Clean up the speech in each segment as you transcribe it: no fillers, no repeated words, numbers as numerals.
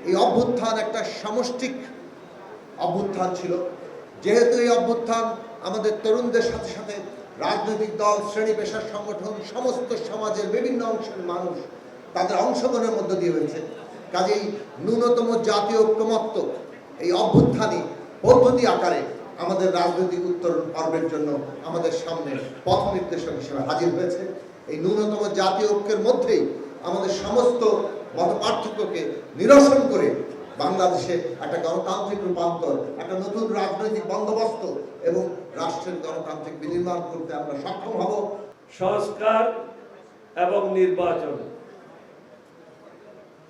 এই অভ্যুত্থান একটা সামষ্টিক অভ্যুত্থান ছিল। যেহেতু এই অভ্যুত্থান আমাদের তরুণদের সাথে সাথে রাজনৈতিক দল, শ্রেণী পেশার সংগঠন, সমস্ত সমাজের বিভিন্ন অংশের মানুষ তাদের অংশগ্রহণের মধ্য দিয়ে হয়েছে, কাজেই ন্যূনতম জাতীয় ঐক্যমত্য এই অভ্যুত্থানই পদ্ধতি আকারে আমাদের রাজনৈতিক উত্তরণ পর্বের জন্য আমাদের সামনে পথ নির্দেশক হিসেবে হাজির হয়েছে। এই ন্যূনতম জাতীয় ঐক্যের মধ্যেই আমাদের সমস্ত মত পার্থক্যকে নিরসন করে বাংলাদেশে একটা গণতান্ত্রিক রূপান্তর, একটা নতুন রাজনৈতিক বন্দোবস্ত এবং রাষ্ট্রের গণতান্ত্রিক বিনির্মাণ করতে আমরা সক্ষম হব। সংস্কার এবং নির্বাচন,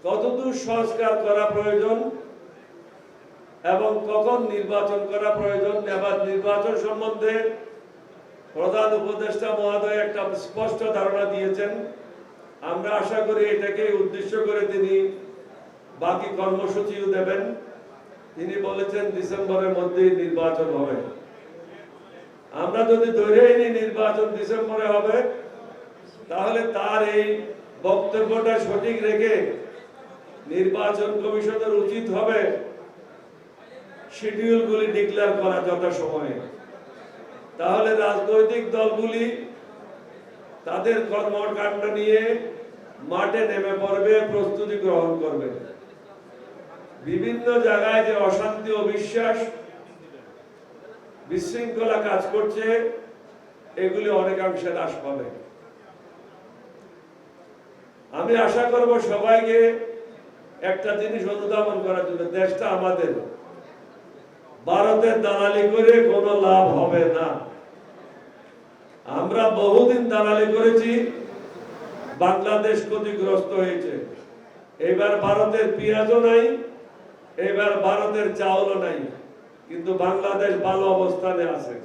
কতদূর সংস্কার করা প্রয়োজন এবং কখন নির্বাচন করা প্রয়োজন, এবার নির্বাচন সম্বন্ধে প্রধান উপদেষ্টা মহোদয় একটা স্পষ্ট ধারণা দিয়েছেন। আমরা আশা করি এটাকে উদ্দেশ্য করে তিনি বাকি কর্মসূচিও দেবেন। তিনি বলেছেন ডিসেম্বরের মধ্যেই নির্বাচন হবে। আমরা যদি ধরেই নিই নির্বাচন ডিসেম্বরে হবে, তাহলে তার এই বক্তব্যটা সঠিক রেখে নির্বাচন কমিশনের উচিত হবে শিডিউলগুলি ডিক্লেয়ার করা যথাসময়ে। তাহলে রাজনৈতিক দলগুলি তাদের কর্মকাণ্ড নিয়ে মাঠে নেমে পড়বে, প্রস্তুতি গ্রহণ করবে। বিভিন্ন জায়গায় যে অশান্তি, অবিশ্বাস, বিশৃঙ্খলা কাজ করছে, এগুলি অনেকাংশে হ্রাস পাবে। আমি আশা করব সবাইকে একটা জিনিস অনুধাবন করার জন্য, দেশটা আমাদের, ভারতের দালালি করে কোনো লাভ হবে না। আমরা বহুদিন দালালি করেছি, বাংলাদেশ ক্ষতিগ্রস্ত হয়েছে। এবার ভারতের পেঁয়াজও নাই, এবার ভারতের চাউলও নাই, কিন্তু বাংলাদেশ ভালো অবস্থানে আছে।